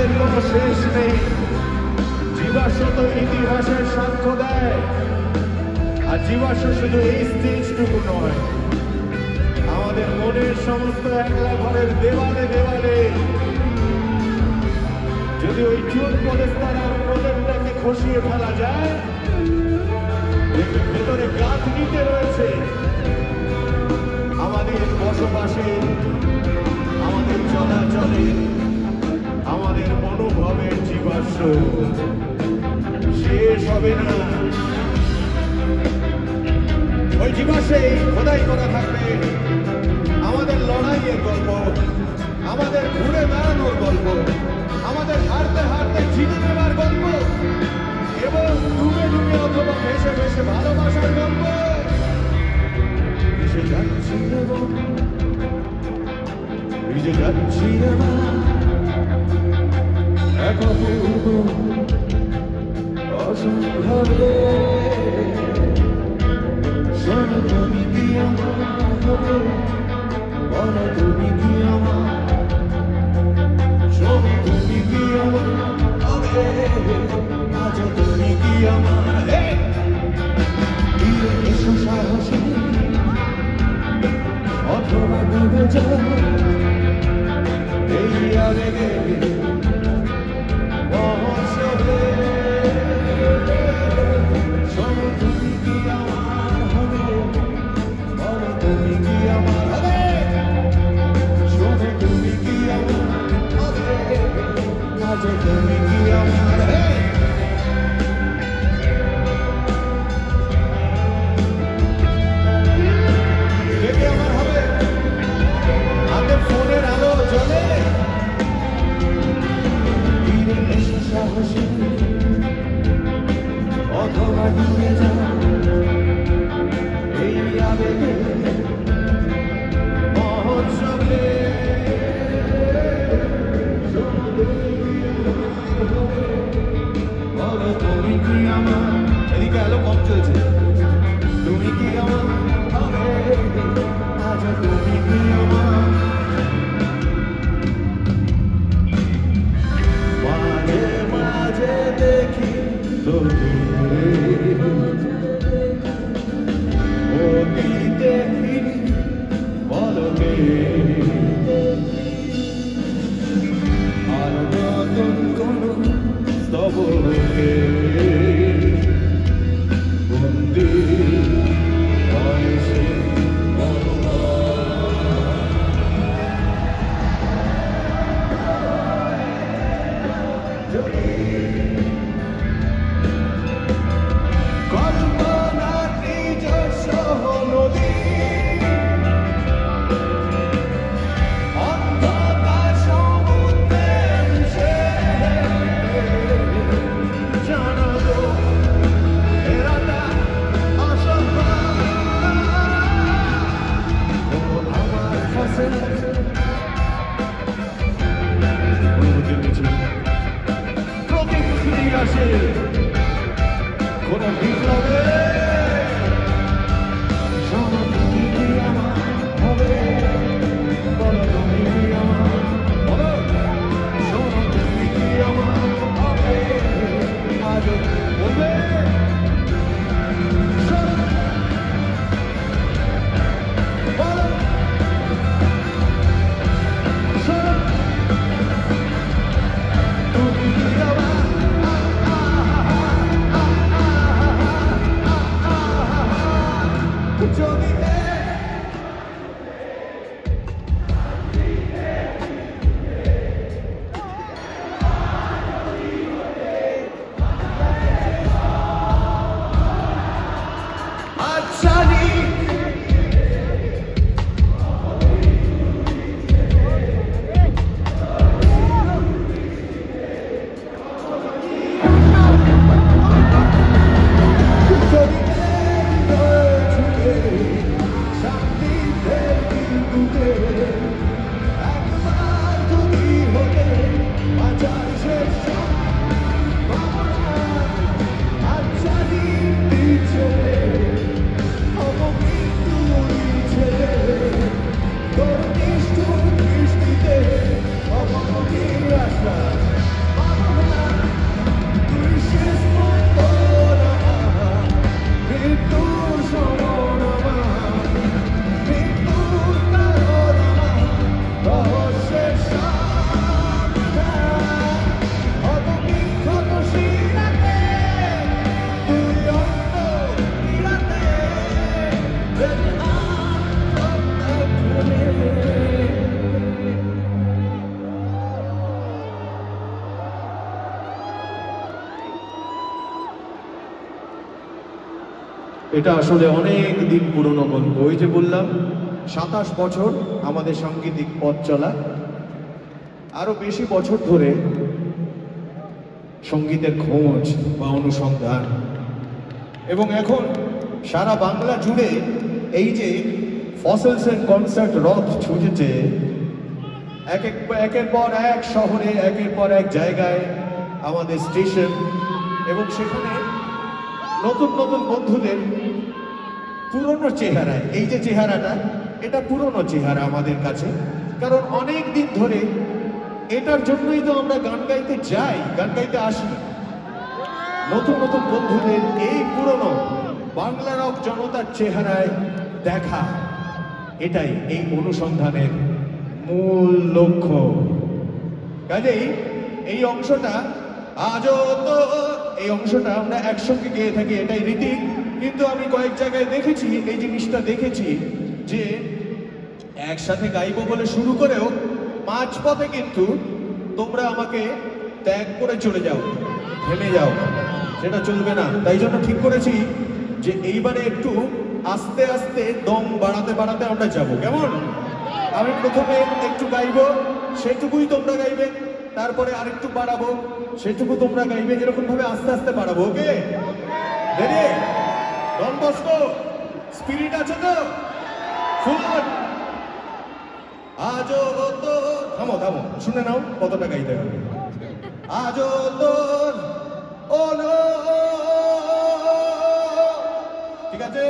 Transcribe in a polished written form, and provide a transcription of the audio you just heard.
জীবাশ্মের কোনো শেষ নেই। জীবাশ্ম তো ইতিহাসের সাক্ষ্য দেয়। আর জীবাশ্ম শুধু এই স্টেজটুকু নয়, আমাদের মনের সমস্ত একলা ঘরের দেওয়ালে দেওয়ালে যদি ওই চুন পলেস্তারার প্রলেপটাকে খসিয়ে ফেলা যায়, ভেতরে গাঁথনিতে রয়েছে আমাদের বসবাসে, আমাদের চলাচলে, আমাদের মনোভাবের জীবাশ্ম শেষ হবে না। ওই জীবাশ্মে খোদাই করা থাকবে আমাদের লড়াইয়ের গল্প, আমাদের ঘুরে বেড়ানোর গল্প, আমাদের হারতে হারতে জিতে নেওয়ার গল্প এবং ডুবে ডুবে অথবা ভেসে ভেসে ভালোবাসার গল্প। ভেসে যাচ্ছি এবং ভিজে যাচ্ছি এক অপূর্ব অসম্ভবে। শোনো তুমি কি আমার হবে, বলো তুমি কি আমার, শোনো তুমি কি আমার হবে, আজ তুমি কি আমার। এসো সাহসী অথবা ডুবে যাও এই আবেগে মহোৎসবে। শোনো তুমি কি আমার হবে, বলো তুমি কি আমার হবে, শোনো তুমি কি আমার হবে, আজ তুমি কি আমার। ফোনের আলো জ্বলে সাহসী অথবা ডুবে যাও এই আবেগে মহোৎসবে। বলো তুমি কি আমার, এদিকে আলো কম চলছে, তুমি কি আমার হবে, আজ তুমি কি আমার। মাঝে মাঝে দেখি দেখিনি বলবে আর নতুন কোন স্তবকে বন্দি হয় সে কোনো বিপ্লবে শোনো তুমি কি আমার হবে, বলো তুমি কি আমার, বলো শোনো তুমি কি আমার হবে, আজ বলবে বলো শোনো তুমি কি আমার। এটা আসলে অনেক দিন পুরনো গল্প। ওই যে বললাম 27 বছর আমাদের সাংগীতিক পথ চলা, আরো বেশি বছর ধরে সঙ্গীতের খোঁজ বা অনুসন্ধান, এবং এখন সারা বাংলা জুড়ে এই যে ফসলসের কনসার্ট রথ ছুটেছে একের পর এক শহরে, একের পর এক জায়গায় আমাদের স্টেশন, এবং সেখানে নতুন নতুন বন্ধুদের পুরনো চেহারায়, এই যে চেহারাটা এটা পুরনো চেহারা আমাদের কাছে, কারণ অনেক দিন ধরে এটার জন্যই তো আমরা গান গাইতে যাই, গান গাইতে আসি। নতুন নতুন বন্ধুদের এই পুরনো বাংলা রক জনতার চেহারায় দেখা, এটাই এই অনুসন্ধানের মূল লক্ষ্য। কাজেই এই অংশটা আজও তো, এই অংশটা আমরা একসঙ্গে গেয়ে থাকি, এটাই রীতি। কিন্তু আমি কয়েক জায়গায় দেখেছি, এই জিনিসটা দেখেছি যে একসাথে গাইবো বলে শুরু করেও মাঝপথে কিন্তু তোমরা আমাকে ত্যাগ করে চলে যাও, থেমে যাও, সেটা চলবে না। তাই জন্য ঠিক করেছি যে এইবারে একটু আস্তে আস্তে দম বাড়াতে বাড়াতে আমরা যাব। কেমন? আমি প্রথমে একটু গাইবো, সেটুকুই তোমরা গাইবে, তারপরে আরেকটু বাড়াবো, সেটুকু তোমরা গাইবে, এরকম ভাবে আস্তে আস্তে বাড়াবো। ওকে, রেডি? ডন বস্কো, স্পিরিট আছে তো? ফুল। আজও তো, থামো থামো, শুনে নাও কতটা গাইতে হবে। আজও তোর, ও নো, ঠিক আছে?